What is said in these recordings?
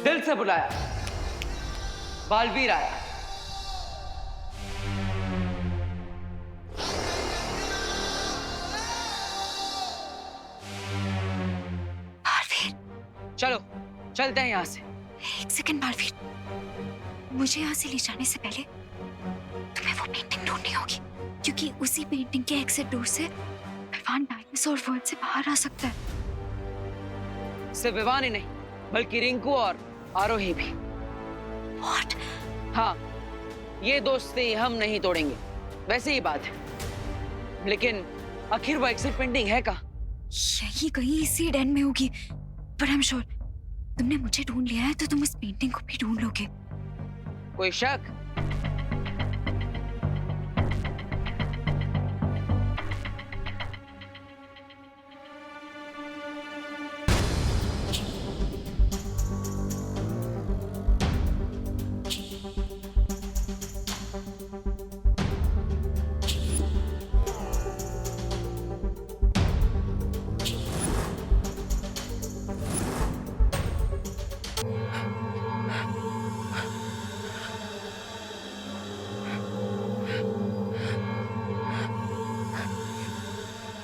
दिल से बुलाया, बालवीर आया। बालवीर, चलो चलते हैं यहाँ से। एक सेकंड बालवीर, मुझे यहाँ से ले जाने से पहले तुम्हें वो पेंटिंग ढूंढनी होगी, क्योंकि उसी पेंटिंग के एग्जिट डोर से विवान डायनासोर वर्ल्ड से बाहर आ सकता है। सिर्फ विवान ही नहीं, बल्कि रिंकू और आरोही भी। What? हाँ, ये दोस्ती हम नहीं तोड़ेंगे, वैसे ही बात है। लेकिन आखिर वो एग्जिट पेंटिंग है कहाँ? यही कहीं इसी डैन में होगी, पर आई एम श्योर तुमने मुझे ढूंढ लिया है तो तुम उस पेंटिंग को भी ढूंढ लोगे। कोई शक?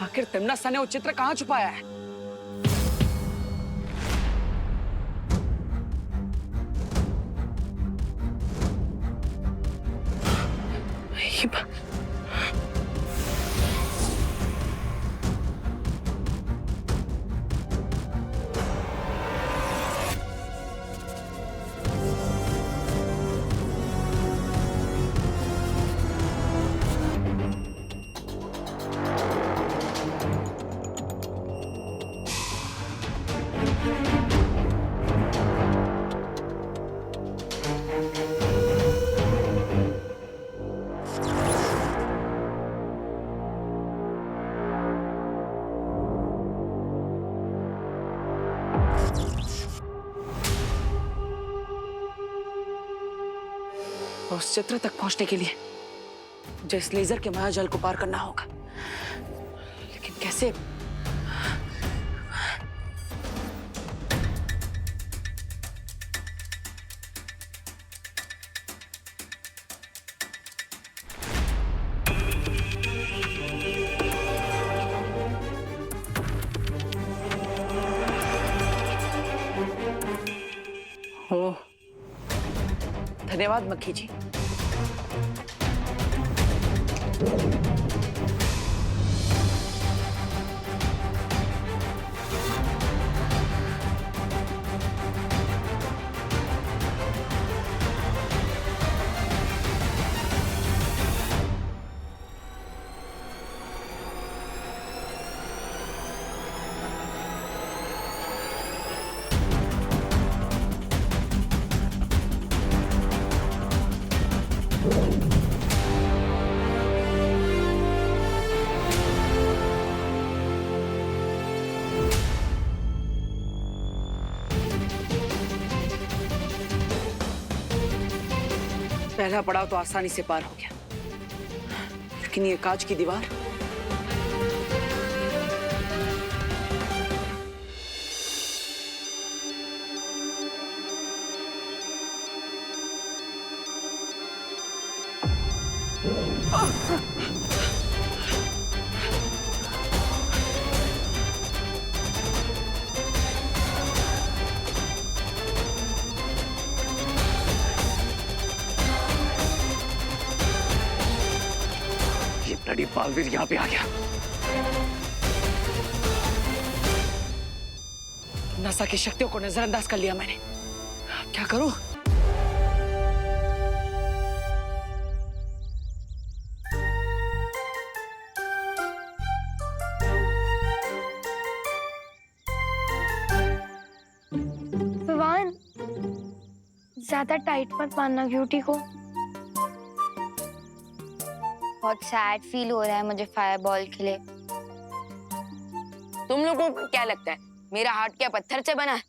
आखिर तिम्नासा ने वो चित्र कहाँ छुपाया है? उस चित्र तक पहुंचने के लिए मुझे इस लेजर के मायाजाल को पार करना होगा, लेकिन कैसे? ओह, धन्यवाद मक्खी जी। पहला पड़ाव तो आसानी से पार हो गया, लेकिन ये कांच की दीवार। ब्लडी बालवीर यहाँ पे आ गया। नासा की शक्तियों को नजरअंदाज कर लिया मैंने। अब क्या करूं? विवान, ज्यादा टाइट मत बांधना क्यूटी को। बहुत सैड फील हो रहा है मुझे फायरबॉल के लिए। तुम लोगों को क्या लगता है मेरा हार्ट क्या पत्थर से बना है?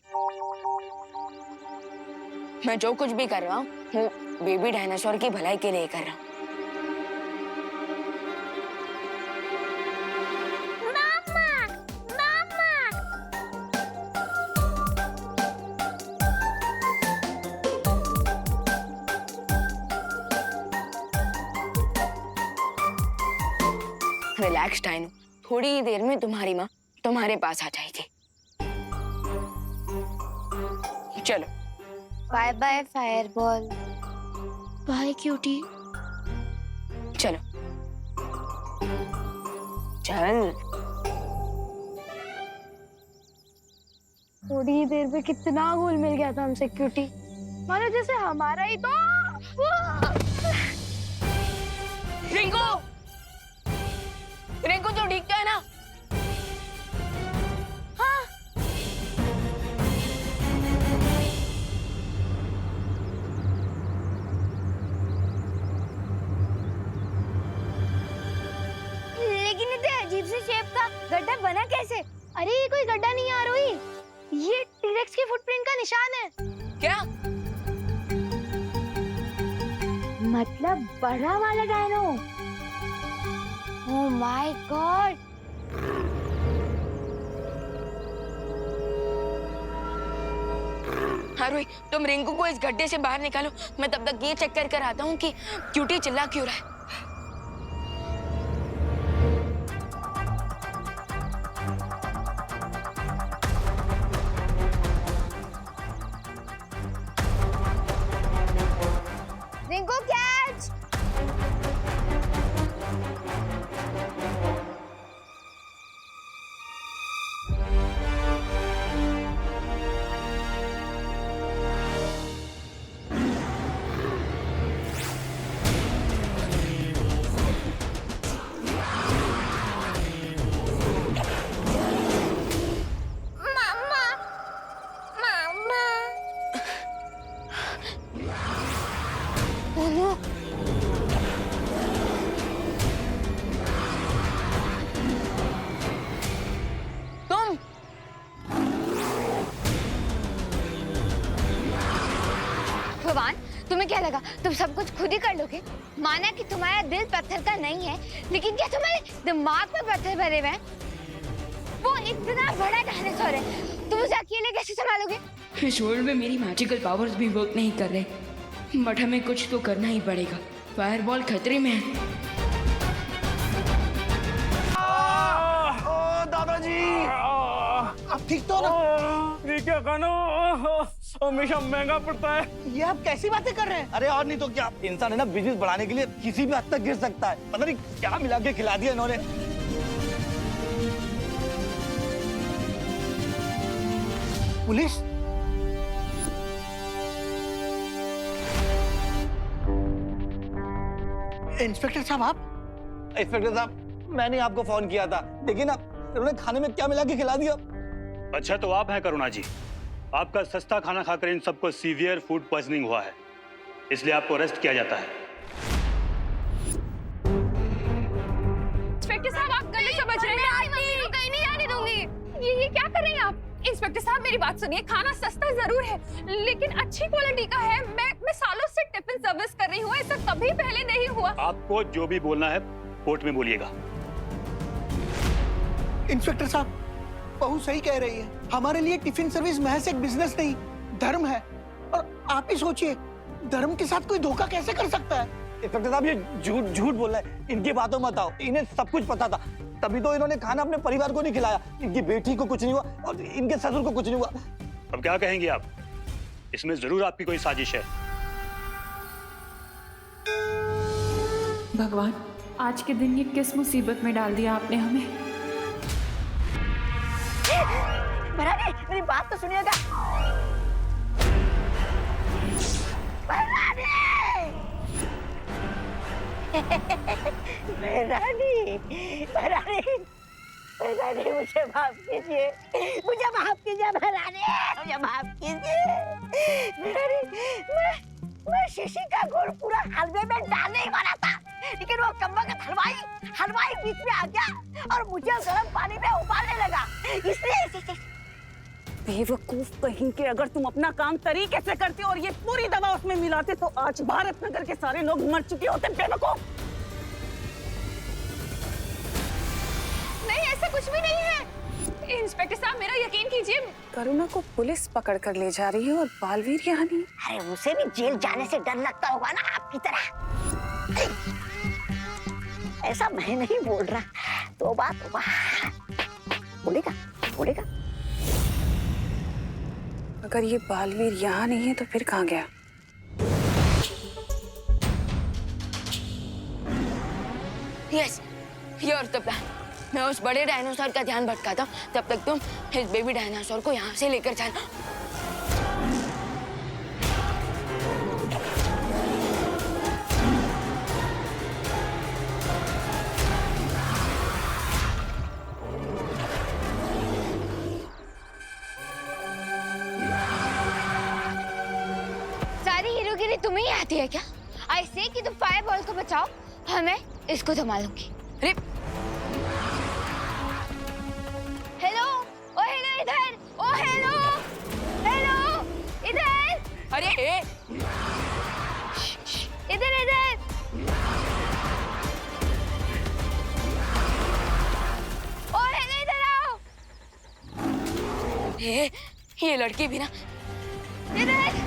मैं जो कुछ भी कर रहा हूँ वो बेबी डायनासोर की भलाई के लिए कर रहा हूँ। रिलैक्स डायनो, थोड़ी ही देर में तुम्हारी माँ तुम्हारे पास आ जाएगी। चलो। Bye bye fireball. Bye cutie. चलो चल। थोड़ी ही देर में कितना घुल मिल गया था हमसे क्यूटी, मानो जैसे हमारा ही तो। रिंकू, रिंकू तो ठीक है ना? हाँ। लेकिन इतने अजीब से शेप का गड्ढा बना कैसे? अरे ये कोई गड्ढा नहीं है आरोही, ये टीरेक्स के फुटप्रिंट का निशान है। क्या? मतलब बड़ा वाला डायनो। Oh my God. हाँ रोही, तुम रिंकू को इस गड्ढे से बाहर निकालो, मैं तब तक ये चेक कर आता हूँ कि क्यूटी चिल्ला क्यों रहा है। रिंकू कैच। तुम भगवान, तुम्हें क्या लगा तुम सब कुछ खुद ही कर लोगे? माना कि तुम्हारा दिल पत्थर का नहीं है, लेकिन क्या तुम्हारे दिमाग में पत्थर भरे हुए हैं? वो इतना बड़ा डायनासोर है, तुम उसे अकेले कैसे संभालोगे? इस वर्ल्ड में मेरी मैजिकल पावर्स भी वर्क नहीं कर रहे, बट हमें कुछ तो करना ही पड़ेगा। फायरबॉल खतरे में है। दादाजी, आप ठीक तो ना? ठीक है खानो, हमेशा महंगा पड़ता है। ये आप कैसी बातें कर रहे हैं? अरे और नहीं तो क्या, इंसान है ना, बिजनेस बढ़ाने के लिए किसी भी हद तक गिर सकता है। पता नहीं क्या मिला के खिला दिया इन्होंने। पुलिस? इंस्पेक्टर साहब आप? इंस्पेक्टर साहब, मैंने आपको फोन किया था, देखिए ना इन्होंने खाने में क्या मिला के खिला दिया। अच्छा तो आप हैं करुणा जी, आपका सस्ता खाना खाकर इन सबको सीवियर फूड पॉइजनिंग हुआ है, इसलिए आपको अरेस्ट किया जाता है। इंस्पेक्टर साहब आप गलत समझ रहे हैं। मैं मम्मी को कहीं नहीं जाने दूंगी। ये क्या कर रहे हैं आप? इंस्पेक्टर साहब मेरी बात सुनिए, खाना सस्ता जरूर है लेकिन अच्छी क्वालिटी का है। मैं सालों से टिफिन सर्विस कर रही हूँ, ऐसा कभी पहले नहीं हुआ। आपको जो भी बोलना है कोर्ट में बोलिएगा। इंस्पेक्टर साहब, बहू सही कह रही है, हमारे लिए टिफिन सर्विस महज एक बिजनेस नहीं, धर्म है। और आप ही सोचिए, धर्म के साथ कोई धोखा कैसे कर सकता है? इंस्पेक्टर साहब ये झूठ बोल रहा है, इनकी बातों मत आओ, इन्हें सब कुछ पता था, तभी तो इन्होंने खाना अपने परिवार को नहीं खिलाया। इनकी बेटी को कुछ नहीं हुआ और इनके ससुर को कुछ नहीं हुआ। अब क्या कहेंगे आप? इसमें जरूर आपकी कोई साजिश है। भगवान, आज के दिन ये किस मुसीबत में डाल दिया आपने हमें। भराने, मेरी बात तो सुनिएगा। भराने! भराने, भराने, भराने, मुझे माफ कीजिए, मुझे माफ कीजिए भराने, मुझे माफ कीजिए। भराने, मैं शीशी का गुड़ पूरा हलवे में डालने ही वाला था, लेकिन वो कम्बख्त हलवाई बीच में आ गया और मुझे गर्म पानी में उबालने लगा, इसलिए। बेवकूफ कहीं के, अगर तुम अपना काम तरीके से करते और ये पूरी दवा उसमें मिलाते तो आज भारत नगर के सारे लोग मर चुके होते। बेवकूफ! नहीं ऐसा कुछ भी नहीं है। इंस्पेक्टर साहब मेरा यकीन कीजिए। करुणा को पुलिस पकड़ कर ले जा रही है और बालवीर यहाँ नहीं। अरे उसे भी जेल जाने से डर लगता होगा ना आपकी तरह। ऐसा मैं नहीं बोल रहा। तौबा तौबा, बोलेगा बोलेगा। अगर ये बालवीर यहाँ नहीं है तो फिर कहाँ गया? Yes, your the plan. मैं उस बड़े डायनासोर का ध्यान भटकाता हूँ, तब तक तुम इस बेबी डायनासोर को यहाँ से लेकर जाना। सारी हीरोगिरी तुम्हें ही आती है क्या? ऐसे कि तुम फायर बॉल को बचाओ, हमें इसको संभालूंगी। अरे हेलो, ओ हेलो इधर, ओ हेलो, हेलो इधर, अरे इधर इधर। ओ हेलो इधर आओ। ये लड़की भी ना। इधर।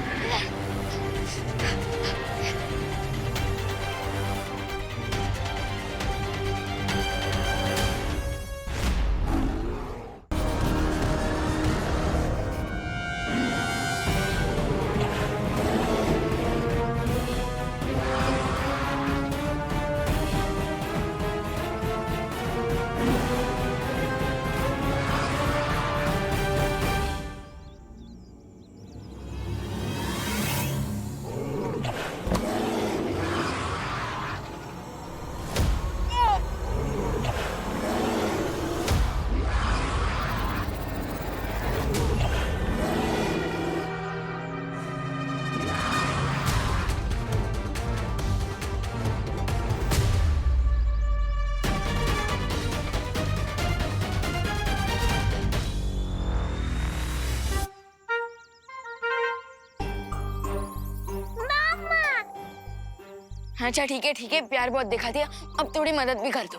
अच्छा ठीक है, प्यार बहुत दिखा दिया, अब थोड़ी मदद भी कर दो।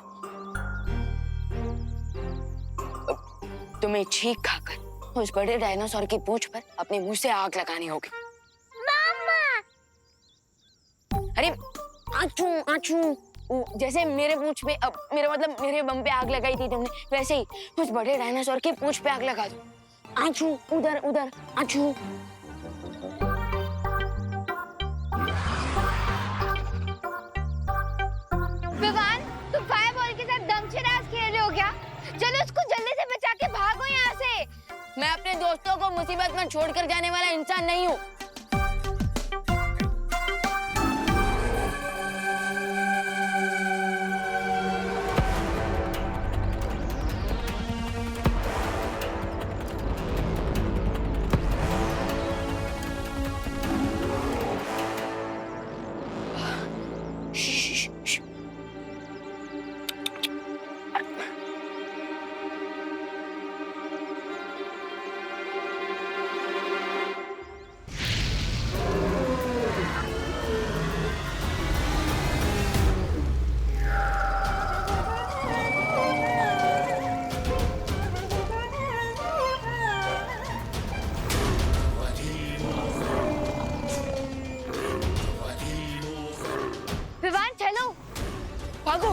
तुम्हें छींक खाकर उस बड़े डायनासोर की पूंछ पर अपने मुंह से आग लगानी होगी। अरे आचू आचू, जैसे मेरे पूंछ पे, अब मेरा मतलब मेरे बम पे आग लगाई थी तुमने, वैसे ही उस बड़े डायनासोर की पूंछ पे आग लगा दो। आचू, उधर उधर, आचू। विवान, तुम फायर बॉल के साथ दमशराज खेल रहे हो क्या? चलो उसको जल्दी से बचा के भागो यहाँ से। मैं अपने दोस्तों को मुसीबत में छोड़कर जाने वाला इंसान नहीं हूँ। विवान चलो, भागो।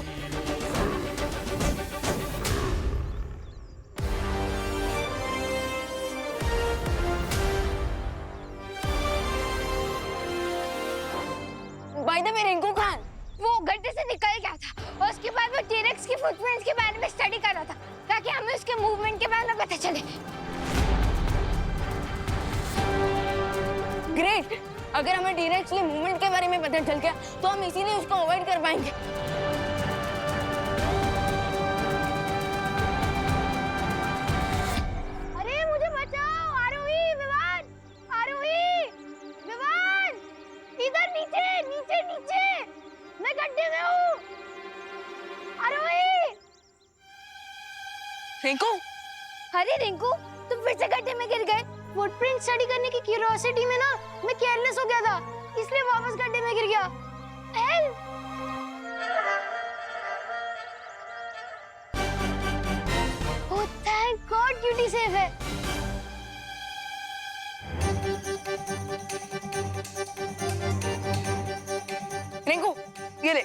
By the way Rinku Khan, वो गड्ढे से निकल गया था और उसके बाद वो टीरेक्स की फुटप्रिंट्स के बारे में स्टडी कर रहा था ताकि हमें उसके मूवमेंट के बारे में पता चले। ग्रेट, अगर हमें टीरेक्स के मूवमेंट के बारे में पता चल गया तो हम इसीलिए उसको अवॉइड कर पाएंगे। अरे मुझे बचाओ, आरोही, विवान, आरोही, विवान, इधर नीचे नीचे नीचे, मैं गड्ढे में हूँ। आरोही। रिंकू, अरे रिंकू, तुम फिर से गड्ढे में गिर गए। फुटप्रिंट स्टडी करने की क्यूरियोसिटी में ना मैं केयरलेस हो गया था, इसलिए वापस गड्ढे में गिर गया। Help! Oh thank God, cutie safe है। रिंकू ये ले।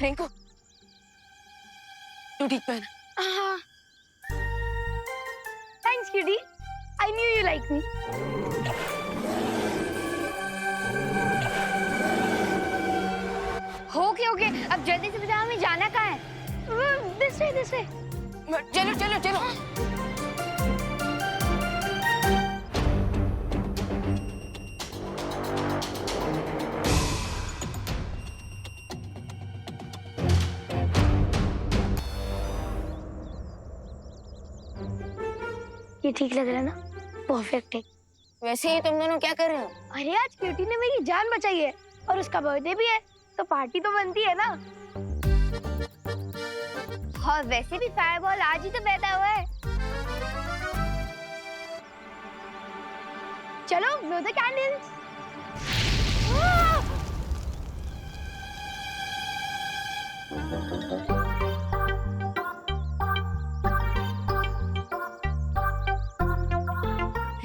रिंकू तू ठीक पहना। Thanks cutie, I knew you like me. Okay, अब जल्दी से बताओ हमें जाना कहाँ है? This way. चलो चलो चलो। ये ठीक लग रहा है ना? परफेक्ट है। वैसे ही तुम दोनों क्या कर रहे हो? अरे आज क्यूटी ने मेरी जान बचाई है और उसका बर्थडे भी है, तो पार्टी तो बनती है ना। और वैसे भी फायरबॉल आज ही तो बैठा हुआ है। चलो ब्लो द कैंडल्स।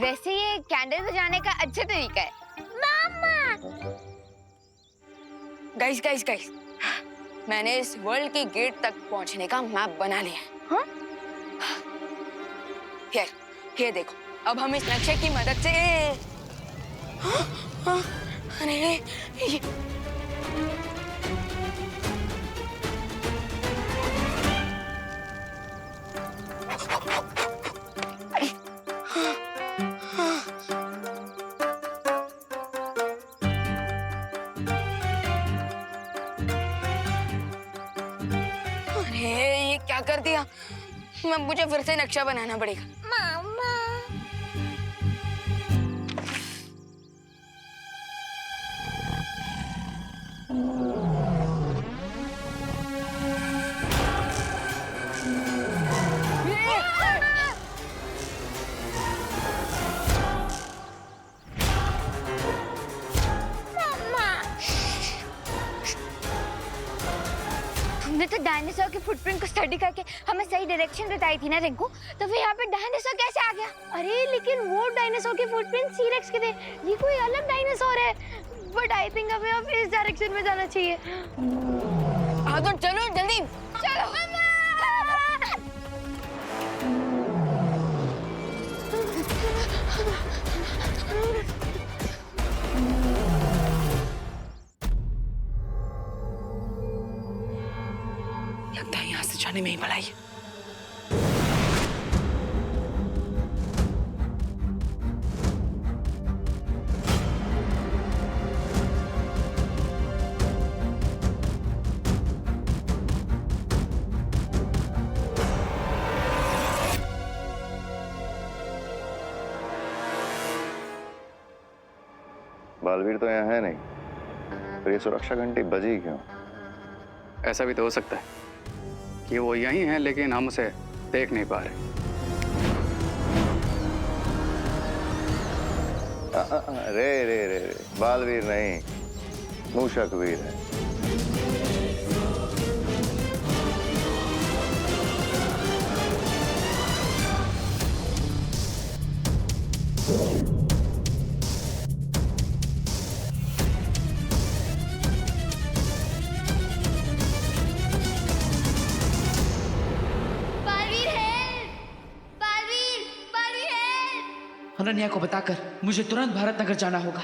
वैसे ये कैंडल बजाने का अच्छा तरीका है। मामा गाइस मैंने इस वर्ल्ड के गेट तक पहुंचने का मैप बना लिया है। हाँ? ये देखो, अब हम इस नक्शे की मदद से अरे ये क्या कर दिया? मुझे फिर से नक्शा बनाना पड़ेगा। मामा हमने तो डायनासोर के फुटप्रिंट को स्टडी करके हमें सही डायरेक्शन बताई थी ना रिंकू, तो फिर यहाँ पे डायनासोर कैसे आ गया? अरे लेकिन वो डायनासोर के फुटप्रिंट सीरेक्स के थे, ये कोई अलग डायनासोर है। बट आई थिंक हमें अब इस डायरेक्शन में जाना चाहिए। हाँ तो चलो जल्दी चलो। लगता है यहाँ से जाने में ही भलाई है। बालवीर तो यहाँ है नहीं, फिर ये सुरक्षा घंटी बजी क्यों? ऐसा भी तो हो सकता है कि वो यहीं है लेकिन हम उसे देख नहीं पा रहे। रे बालवीर नहीं, मूषक वीर है। अनन्या को बताकर मुझे तुरंत भारत नगर जाना होगा।